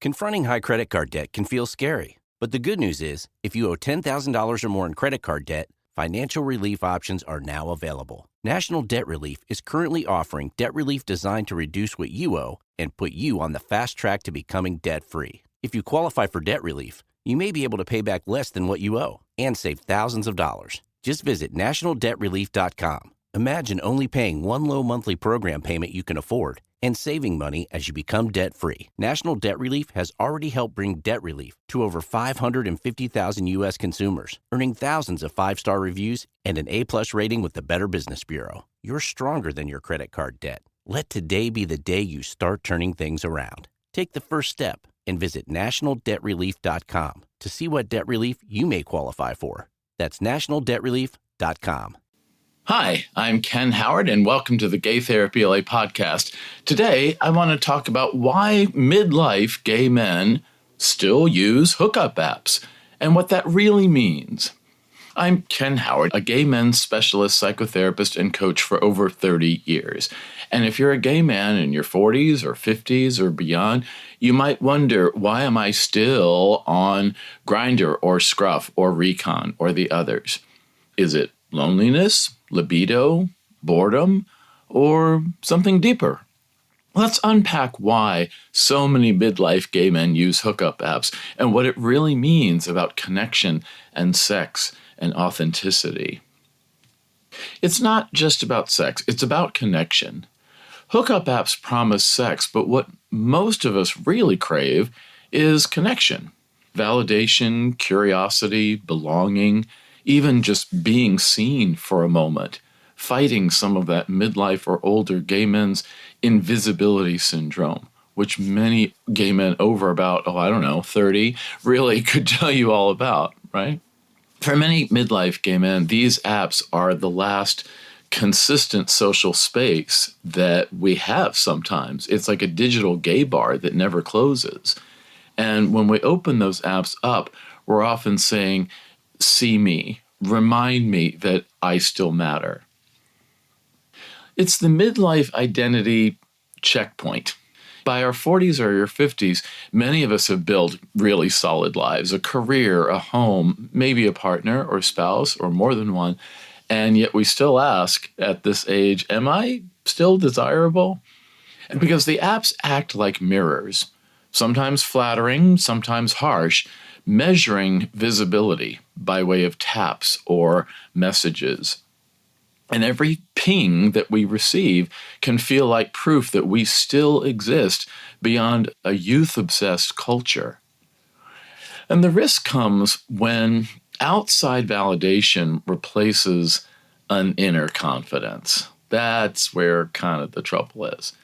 Confronting high credit card debt can feel scary, but the good news is, if you owe $10,000 or more in credit card debt, financial relief options are now available. National Debt Relief is currently offering debt relief designed to reduce what you owe and put you on the fast track to becoming debt-free. If you qualify for debt relief, you may be able to pay back less than what you owe and save thousands of dollars. Just visit nationaldebtrelief.com. Imagine only paying one low monthly program payment you can afford and saving money as you become debt-free. National Debt Relief has already helped bring debt relief to over 550,000 U.S. consumers, earning thousands of five-star reviews and an A-plus rating with the Better Business Bureau. You're stronger than your credit card debt. Let today be the day you start turning things around. Take the first step and visit nationaldebtrelief.com to see what debt relief you may qualify for. That's nationaldebtrelief.com. Hi, I'm Ken Howard, and welcome to the Gay Therapy LA podcast. Today, I want to talk about why midlife gay men still use hookup apps and what that really means. I'm Ken Howard, a gay men's specialist psychotherapist and coach for over 30 years. And if you're a gay man in your 40s or 50s or beyond, you might wonder, why am I still on Grindr or Scruff or Recon or the others? Is it loneliness, libido, boredom, or something deeper? Let's unpack why so many midlife gay men use hookup apps and what it really means about connection and sex and authenticity. It's not just about sex, it's about connection. Hookup apps promise sex, but what most of us really crave is connection. Validation, curiosity, belonging, even just being seen for a moment, fighting some of that midlife or older gay men's invisibility syndrome, which many gay men over about, 30 really could tell you all about, right? For many midlife gay men, these apps are the last consistent social space that we have sometimes. It's like a digital gay bar that never closes. And when we open those apps up, we're often saying, see me, remind me that I still matter. It's the midlife identity checkpoint. By our 40s or your 50s, many of us have built really solid lives, a career, a home, maybe a partner or spouse or more than one, and yet we still ask at this age, am I still desirable? And because the apps act like mirrors, sometimes flattering, sometimes harsh, measuring visibility by way of taps or messages. And every ping that we receive can feel like proof that we still exist beyond a youth-obsessed culture. And the risk comes when outside validation replaces an inner confidence. That's where kind of the trouble is.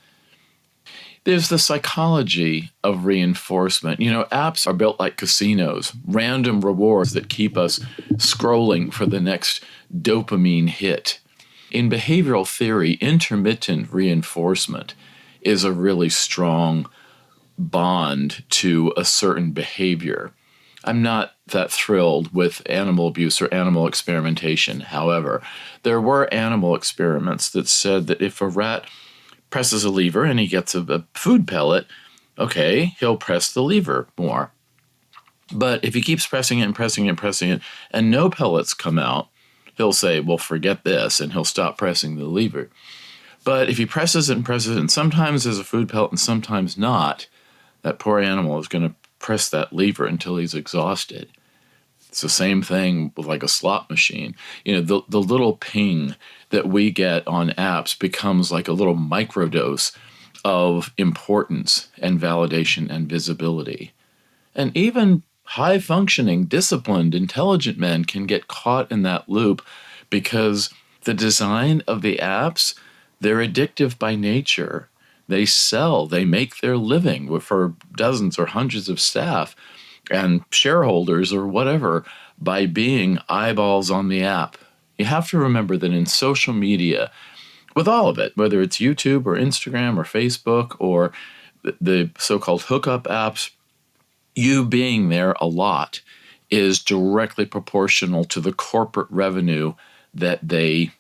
There's the psychology of reinforcement. Apps are built like casinos, random rewards that keep us scrolling for the next dopamine hit. In behavioral theory, intermittent reinforcement is a really strong bond to a certain behavior. I'm not that thrilled with animal abuse or animal experimentation. However, there were animal experiments that said that if a rat presses a lever and he gets a food pellet, okay, he'll press the lever more. But if he keeps pressing it and pressing it and pressing it and no pellets come out, he'll say, well, forget this, and he'll stop pressing the lever. But if he presses it and sometimes there's a food pellet and sometimes not, that poor animal is going to press that lever until he's exhausted. It's the same thing with like a slot machine. The little ping that we get on apps becomes like a little microdose of importance and validation and visibility. And even high-functioning, disciplined, intelligent men can get caught in that loop because the design of the apps, they're addictive by nature. They sell, they make their living for dozens or hundreds of staff and shareholders or whatever by being eyeballs on the app. You have to remember that in social media, with all of it, whether it's YouTube or Instagram or Facebook or the so-called hookup apps, you being there a lot is directly proportional to the corporate revenue that they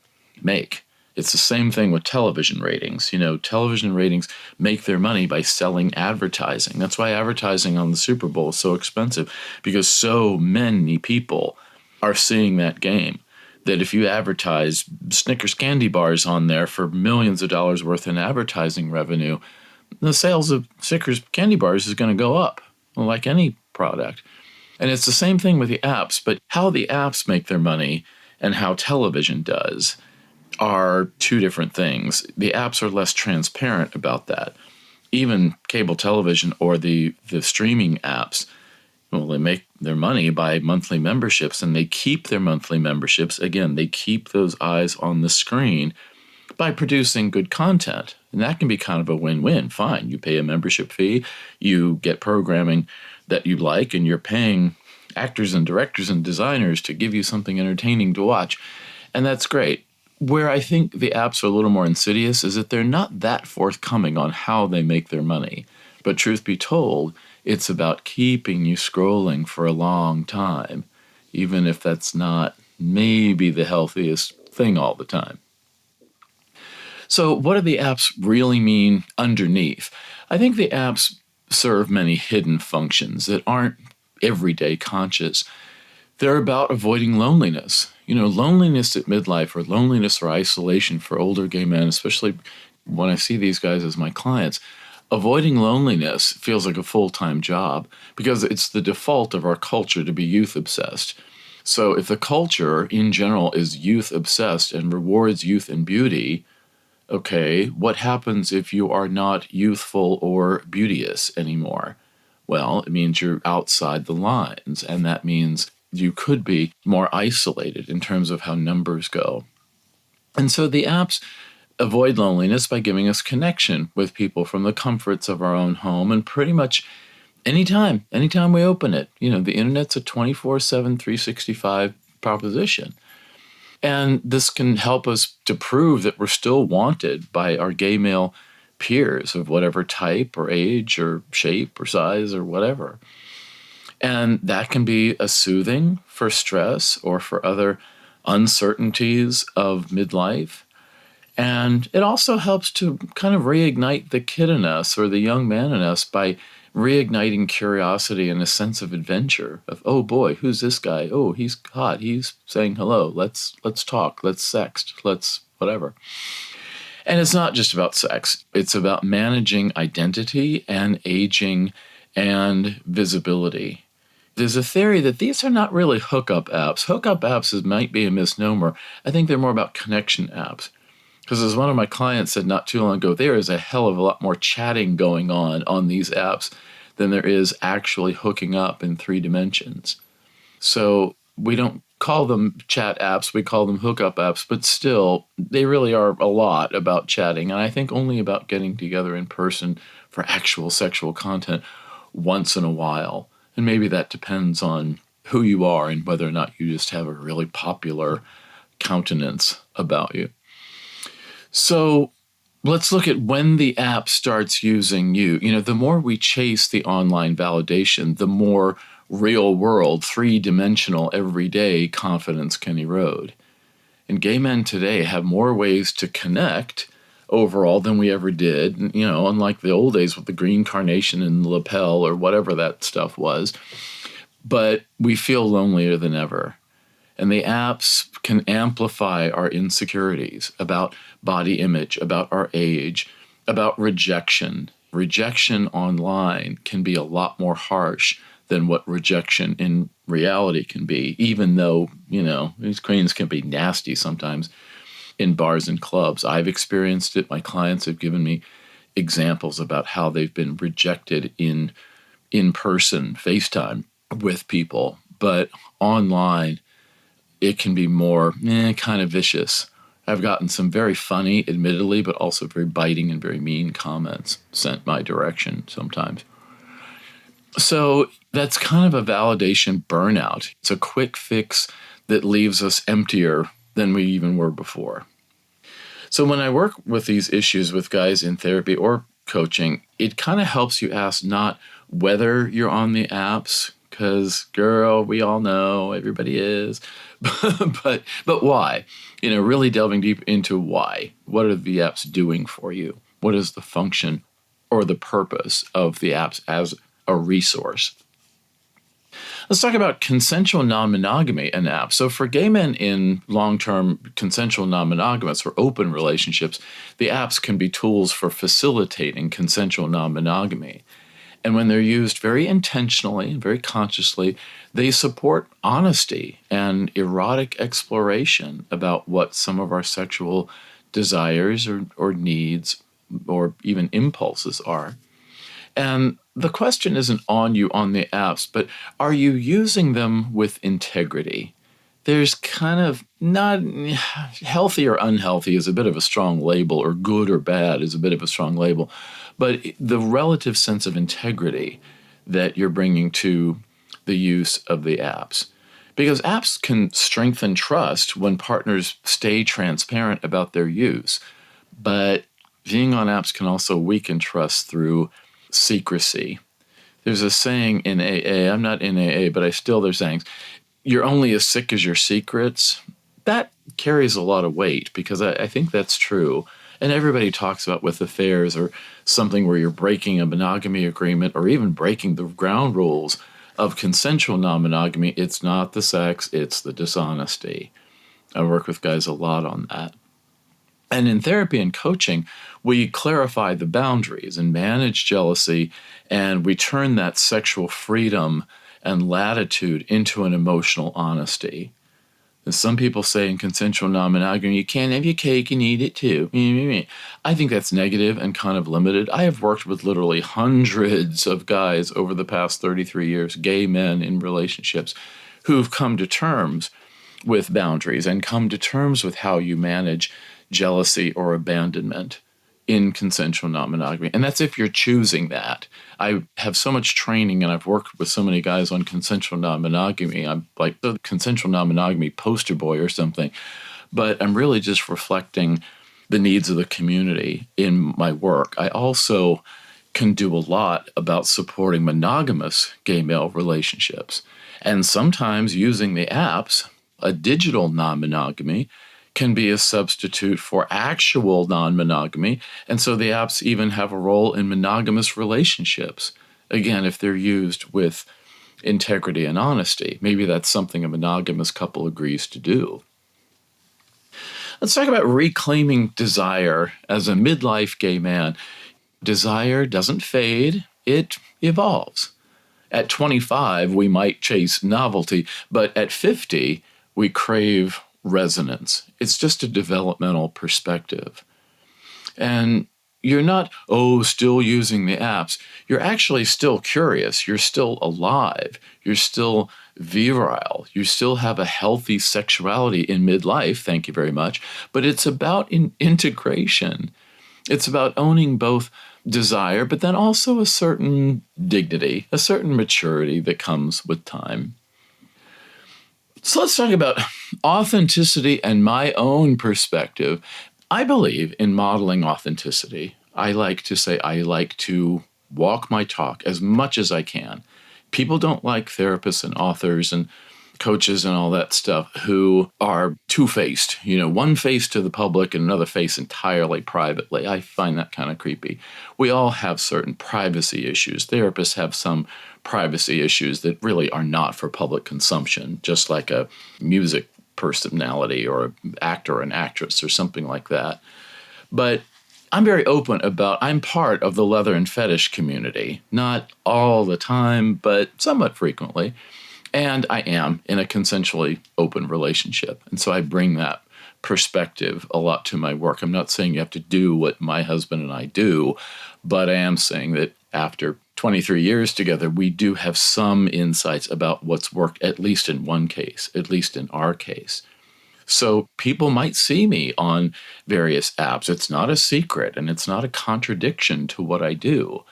make. It's the same thing with television ratings. Television ratings make their money by selling advertising. That's why advertising on the Super Bowl is so expensive, because so many people are seeing that game that if you advertise Snickers candy bars on there for millions of dollars worth in advertising revenue, the sales of Snickers candy bars is going to go up, like any product. And it's the same thing with the apps, but how the apps make their money and how television does are two different things. The apps are less transparent about that. Even cable television or the streaming apps, well, they make their money by monthly memberships, and they keep their monthly memberships. Again, they keep those eyes on the screen by producing good content. And that can be kind of a win-win. Fine, you pay a membership fee, you get programming that you like, and you're paying actors and directors and designers to give you something entertaining to watch. And that's great. Where I think the apps are a little more insidious is that they're not that forthcoming on how they make their money. But truth be told, it's about keeping you scrolling for a long time, even if that's not maybe the healthiest thing all the time. So what do the apps really mean underneath? I think the apps serve many hidden functions that aren't everyday conscious. They're about avoiding loneliness. Loneliness at midlife, or loneliness or isolation for older gay men, especially when I see these guys as my clients. Avoiding loneliness feels like a full-time job because it's the default of our culture to be youth-obsessed. So if the culture in general is youth-obsessed and rewards youth and beauty, okay, what happens if you are not youthful or beauteous anymore? Well, it means you're outside the lines, and that means you could be more isolated in terms of how numbers go. And so the apps avoid loneliness by giving us connection with people from the comforts of our own home, and pretty much anytime we open it. The internet's a 24/7, 365 proposition. And this can help us to prove that we're still wanted by our gay male peers of whatever type or age or shape or size or whatever. And that can be a soothing for stress or for other uncertainties of midlife. And it also helps to kind of reignite the kid in us or the young man in us by reigniting curiosity and a sense of adventure of, oh boy, who's this guy? Oh, he's hot. He's saying hello. Let's talk. Let's sext. Let's whatever. And it's not just about sex. It's about managing identity and aging and visibility. There's a theory that these are not really hookup apps. Hookup apps might be a misnomer. I think they're more about connection apps. Because as one of my clients said not too long ago, there is a hell of a lot more chatting going on these apps than there is actually hooking up in 3 dimensions. So we don't call them chat apps, we call them hookup apps, but still, they really are a lot about chatting, and I think only about getting together in person for actual sexual content once in a while. And maybe that depends on who you are and whether or not you just have a really popular countenance about you. So let's look at when the app starts using you. The more we chase the online validation, the more real world, 3-dimensional, everyday confidence can erode. And gay men today have more ways to connect overall than we ever did. Unlike the old days with the green carnation and the lapel or whatever that stuff was. But we feel lonelier than ever. And the apps can amplify our insecurities about body image, about our age, about rejection. Rejection online can be a lot more harsh than what rejection in reality can be, even though, these queens can be nasty sometimes in bars and clubs. I've experienced it. My clients have given me examples about how they've been rejected in person, FaceTime with people. But online, it can be more kind of vicious. I've gotten some very funny, admittedly, but also very biting and very mean comments sent my direction sometimes. So that's kind of a validation burnout. It's a quick fix that leaves us emptier than we even were before. So when I work with these issues with guys in therapy or coaching, it kind of helps you ask not whether you're on the apps, because, girl, we all know everybody is. but why? Really delving deep into why. What are the apps doing for you? What is the function or the purpose of the apps as a resource? Let's talk about consensual non-monogamy in apps. So for gay men in long-term consensual non-monogamous or open relationships, the apps can be tools for facilitating consensual non-monogamy. And when they're used very intentionally and very consciously, they support honesty and erotic exploration about what some of our sexual desires or needs or even impulses are. And the question isn't on you on the apps, but are you using them with integrity? There's kind of not healthy or unhealthy is a bit of a strong label, or good or bad is a bit of a strong label. But the relative sense of integrity that you're bringing to the use of the apps. Because apps can strengthen trust when partners stay transparent about their use. But being on apps can also weaken trust through secrecy. There's a saying in AA, I'm not in AA, but there's sayings, you're only as sick as your secrets. That carries a lot of weight because I think that's true. And everybody talks about with affairs or something where you're breaking a monogamy agreement or even breaking the ground rules of consensual non-monogamy. It's not the sex, it's the dishonesty. I work with guys a lot on that. And in therapy and coaching, we clarify the boundaries and manage jealousy, and we turn that sexual freedom and latitude into an emotional honesty. And some people say in consensual non-monogamy, you can't have your cake and eat it too. I think that's negative and kind of limited. I have worked with literally hundreds of guys over the past 33 years, gay men in relationships, who've come to terms with boundaries and come to terms with how you manage jealousy or abandonment in consensual non-monogamy. And that's if you're choosing that. I have so much training and I've worked with so many guys on consensual non-monogamy. I'm like the consensual non-monogamy poster boy or something. But I'm really just reflecting the needs of the community in my work. I also can do a lot about supporting monogamous gay male relationships. And sometimes using the apps, a digital non-monogamy can be a substitute for actual non-monogamy. And so the apps even have a role in monogamous relationships. Again, if they're used with integrity and honesty, maybe that's something a monogamous couple agrees to do. Let's talk about reclaiming desire as a midlife gay man. Desire doesn't fade, it evolves. At 25, we might chase novelty, but at 50, we crave resonance. It's just a developmental perspective. And you're not, still using the apps. You're actually still curious. You're still alive. You're still virile. You still have a healthy sexuality in midlife, thank you very much. But it's about integration. It's about owning both desire, but then also a certain dignity, a certain maturity that comes with time. So let's talk about authenticity and my own perspective. I believe in modeling authenticity. I like to say I like to walk my talk as much as I can. People don't like therapists and authors and coaches and all that stuff who are two-faced, one face to the public and another face entirely privately. I find that kind of creepy. We all have certain privacy issues. Therapists have some privacy issues that really are not for public consumption, just like a music personality or an actor or an actress or something like that. But I'm very open about, I'm part of the leather and fetish community, not all the time, but somewhat frequently. And I am in a consensually open relationship. And so I bring that perspective a lot to my work. I'm not saying you have to do what my husband and I do, but I am saying that after 23 years together, we do have some insights about what's worked, at least in one case, at least in our case. So people might see me on various apps. It's not a secret and it's not a contradiction to what I do.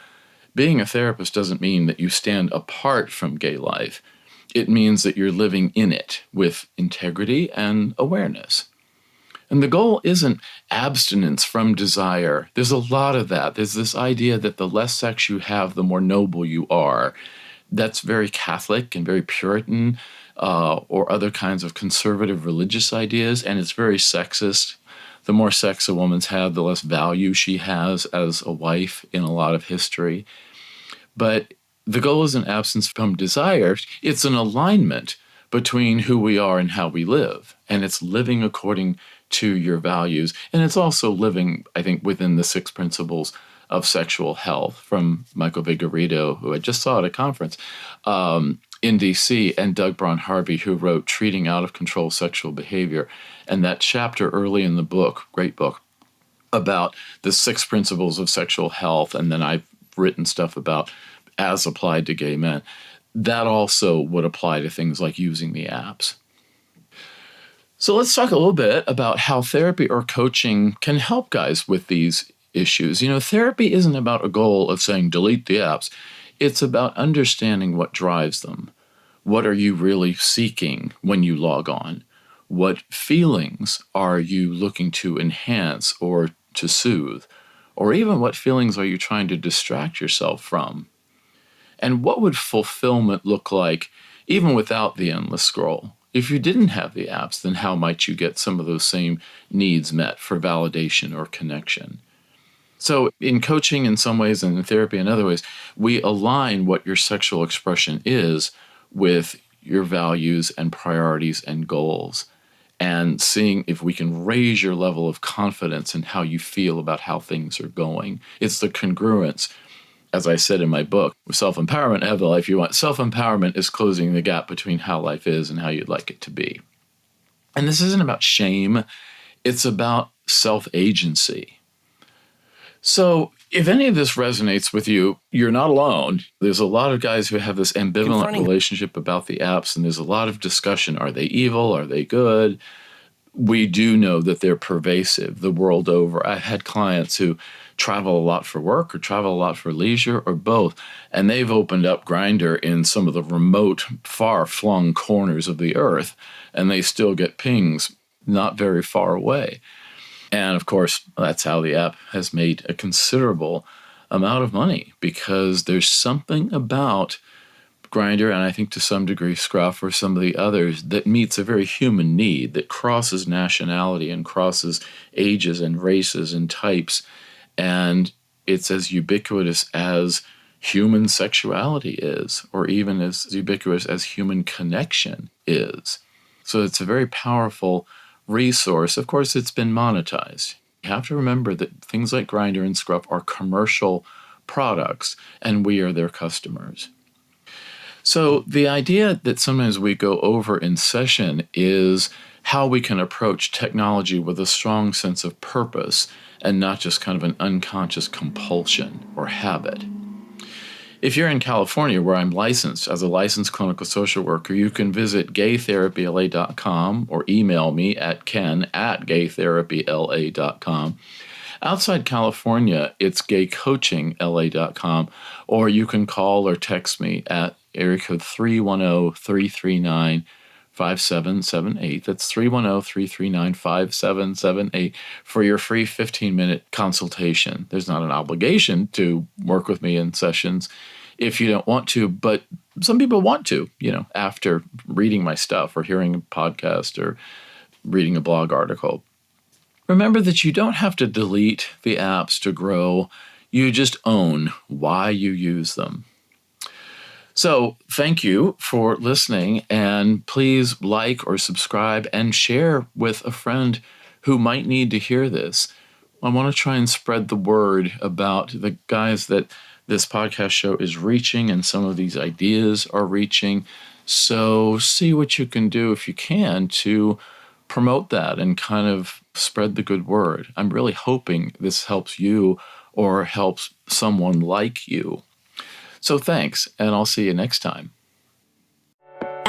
Being a therapist doesn't mean that you stand apart from gay life. It means that you're living in it with integrity and awareness. And the goal isn't abstinence from desire. There's a lot of that. There's this idea that the less sex you have, the more noble you are. That's very Catholic and very Puritan, or other kinds of conservative religious ideas, and it's very sexist. The more sex a woman's had, the less value she has as a wife in a lot of history. But the goal is an absence from desire. It's an alignment between who we are and how we live. And it's living according to your values. And it's also living, I think, within the 6 principles of sexual health from Michael Vigorito, who I just saw at a conference in DC, and Doug Braun Harvey, who wrote Treating Out of Control Sexual Behavior. And that chapter early in the book, great book, about the 6 principles of sexual health. And then I've written stuff about as applied to gay men. That also would apply to things like using the apps. So let's talk a little bit about how therapy or coaching can help guys with these issues. Therapy isn't about a goal of saying delete the apps. It's about understanding what drives them. What are you really seeking when you log on? What feelings are you looking to enhance or to soothe? Or even what feelings are you trying to distract yourself from? And what would fulfillment look like even without the endless scroll? If you didn't have the apps, then how might you get some of those same needs met for validation or connection? So in coaching in some ways and in therapy in other ways, we align what your sexual expression is with your values and priorities and goals, and seeing if we can raise your level of confidence in how you feel about how things are going. It's the congruence. As I said in my book, Self-Empowerment, Have the Life You Want. Self-empowerment is closing the gap between how life is and how you'd like it to be. And this isn't about shame. It's about self-agency. So if any of this resonates with you, you're not alone. There's a lot of guys who have this ambivalent relationship about the apps, and there's a lot of discussion. Are they evil? Are they good? We do know that they're pervasive the world over. I had clients who travel a lot for work or travel a lot for leisure or both, and they've opened up Grindr in some of the remote, far-flung corners of the earth, and they still get pings not very far away. And of course, that's how the app has made a considerable amount of money, because there's something about Grindr, and I think to some degree Scruff or some of the others, that meets a very human need that crosses nationality and crosses ages and races and types. And it's as ubiquitous as human sexuality is, or even as ubiquitous as human connection is. So it's a very powerful resource. Of course, it's been monetized. You have to remember that things like Grindr and Scruff are commercial products, and we are their customers. So the idea that sometimes we go over in session is how we can approach technology with a strong sense of purpose and not just kind of an unconscious compulsion or habit. If you're in California, where I'm licensed as a licensed clinical social worker, you can visit gaytherapyla.com or email me at ken@gaytherapyla.com. Outside California, it's gaycoachingla.com, or you can call or text me at area code 310-339-5778. That's 310-339-5778 for your free 15-minute consultation. There's not an obligation to work with me in sessions if you don't want to, but some people want to, after reading my stuff or hearing a podcast or reading a blog article. Remember that you don't have to delete the apps to grow. You just own why you use them. So thank you for listening, and please like or subscribe and share with a friend who might need to hear this. I want to try and spread the word about the guys that this podcast show is reaching and some of these ideas are reaching. So see what you can do, if you can, to promote that and kind of spread the good word. I'm really hoping this helps you or helps someone like you. So thanks, and I'll see you next time.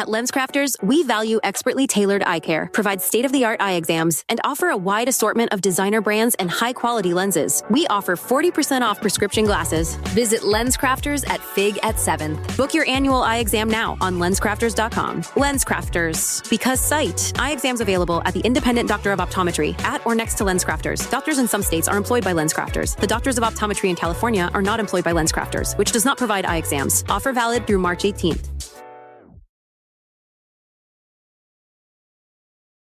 At LensCrafters, we value expertly tailored eye care, provide state-of-the-art eye exams, and offer a wide assortment of designer brands and high-quality lenses. We offer 40% off prescription glasses. Visit LensCrafters at Fig at 7th. Book your annual eye exam now on LensCrafters.com. LensCrafters. Because sight. Eye exams available at the independent doctor of optometry at or next to LensCrafters. Doctors in some states are employed by LensCrafters. The doctors of optometry in California are not employed by LensCrafters, which does not provide eye exams. Offer valid through March 18th.